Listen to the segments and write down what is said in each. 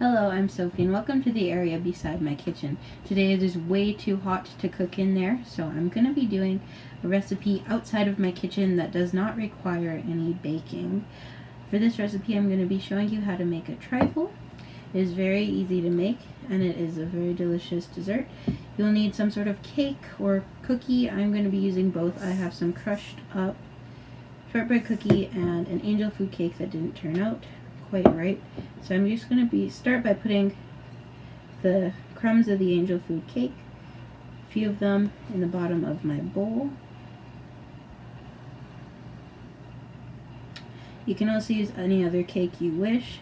Hello, I'm Sophie and welcome to the area beside my kitchen. Today it is way too hot to cook in there, so I'm going to be doing a recipe outside of my kitchen that does not require any baking. For this recipe I'm going to be showing you how to make a trifle. It is very easy to make and it is a very delicious dessert. You'll need some sort of cake or cookie. I'm going to be using both. I have some crushed up shortbread cookie and an angel food cake that didn't turn out quite right. So I'm just going to start by putting the crumbs of the angel food cake, a few of them, in the bottom of my bowl. You can also use any other cake you wish,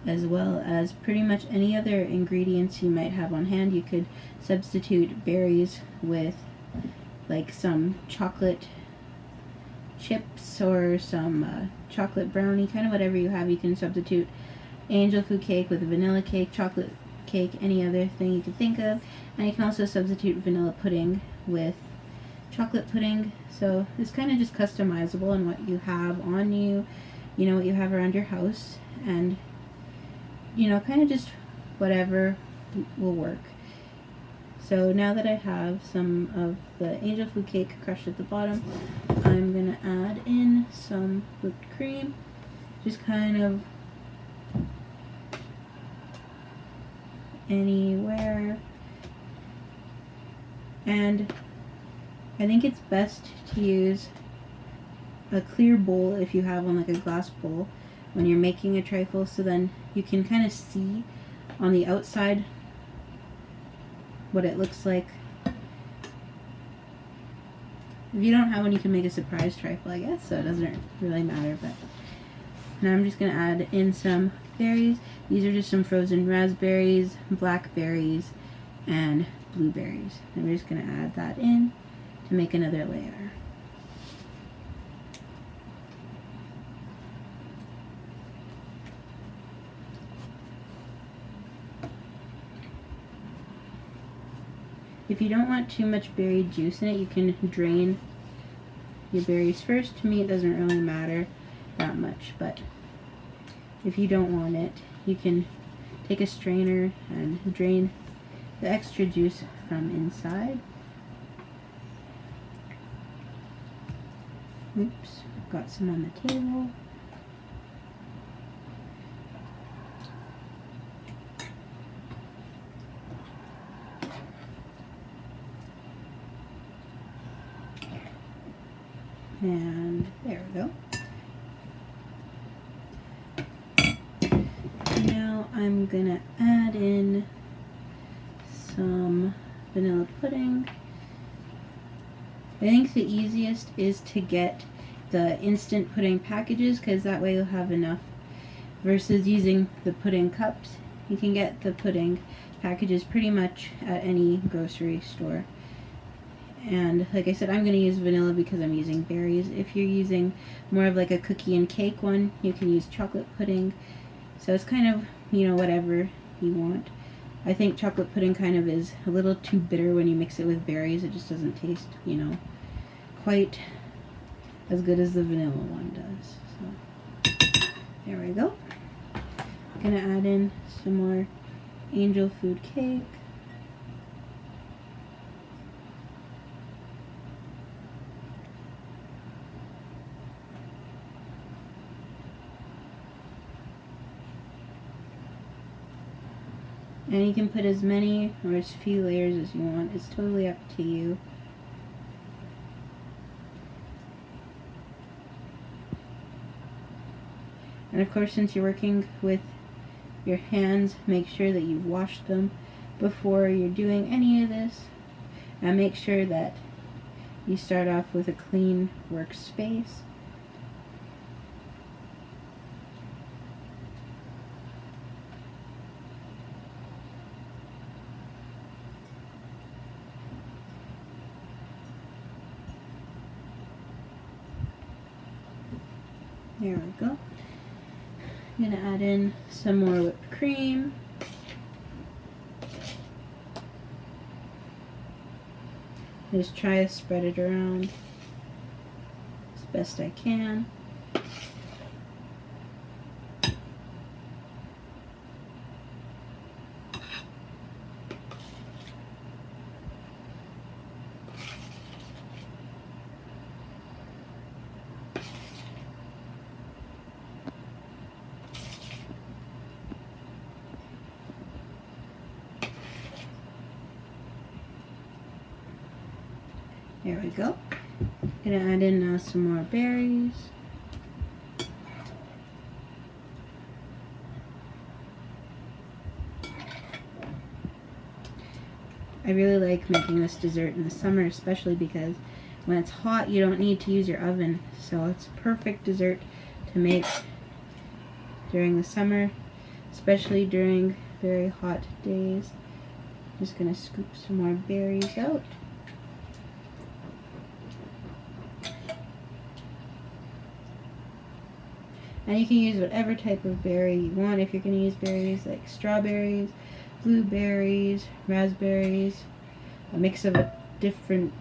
as well as pretty much any other ingredients you might have on hand. You could substitute berries with like some chocolate chips or some chocolate brownie, kind of whatever you have. You can substitute angel food cake with a vanilla cake, chocolate cake, any other thing you can think of. And you can also substitute vanilla pudding with chocolate pudding. So it's kind of just customizable on what you have on you, you know, what you have around your house, and you know, kind of just whatever will work. So now that I have some of the angel food cake crushed at the bottom, I'm going to add in some whipped cream, just kind of anywhere. And I think it's best to use a clear bowl if you have one, like a glass bowl, when you're making a trifle, so then you can kind of see on the outside what it looks like. If you don't have one, you can make a surprise trifle, I guess, so it doesn't really matter. But now I'm just going to add in some berries. These are just some frozen raspberries, blackberries, and blueberries. And we're just going to add that in to make another layer. If you don't want too much berry juice in it, you can drain your berries first. To me, it doesn't really matter that much, but if you don't want it, you can take a strainer and drain the extra juice from inside. Oops, got some on the table. And there we go. Now I'm gonna add in some vanilla pudding. I think the easiest is to get the instant pudding packages, because that way you'll have enough, versus using the pudding cups. You can get the pudding packages pretty much at any grocery store. And like I said, I'm going to use vanilla because I'm using berries. If you're using more of like a cookie and cake one, you can use chocolate pudding. So it's kind of, you know, whatever you want. I think chocolate pudding kind of is a little too bitter when you mix it with berries. It just doesn't taste, you know, quite as good as the vanilla one does. So there we go. I'm going to add in some more angel food cake. And you can put as many or as few layers as you want. It's totally up to you. And of course, since you're working with your hands, make sure that you've washed them before you're doing any of this. And make sure that you start off with a clean workspace. There we go. I'm going to add in some more whipped cream. Just try to spread it around as best I can. There we go. Gonna add in now some more berries. I really like making this dessert in the summer, especially because when it's hot you don't need to use your oven, so it's a perfect dessert to make during the summer, especially during very hot days. I'm just gonna scoop some more berries out. And you can use whatever type of berry you want. If you're going to use berries like strawberries, blueberries, raspberries, a mix of a different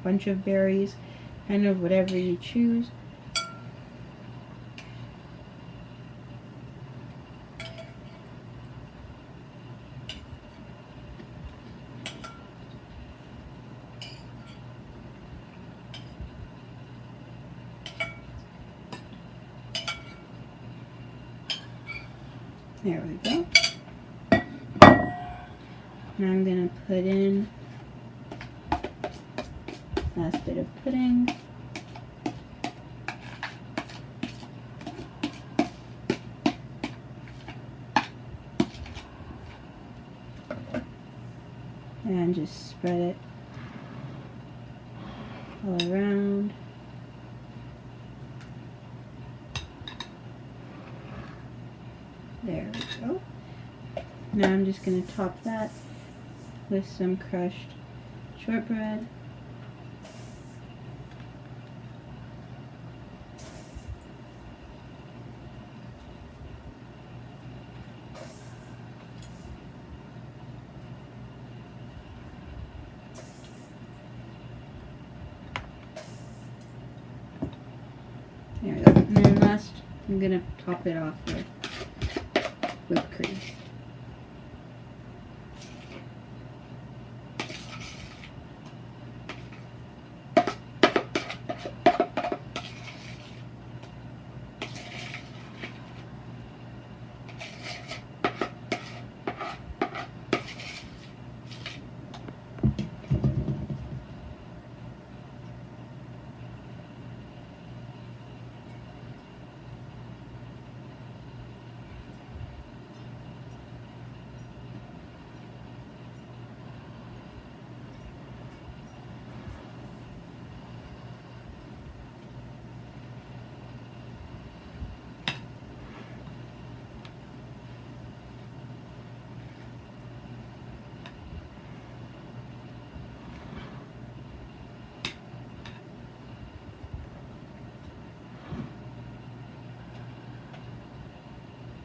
bunch of berries, kind of whatever you choose. There we go. Now I'm going to put in last bit of pudding. And just spread it all around. There we go. Now I'm just going to top that with some crushed shortbread. There we go. And then last, I'm going to top it off with whipped cream.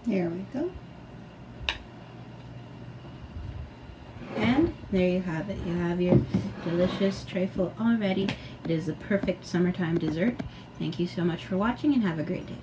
There we go. And there you have it. You have your delicious trifle all ready. It is the perfect summertime dessert. Thank you so much for watching and have a great day.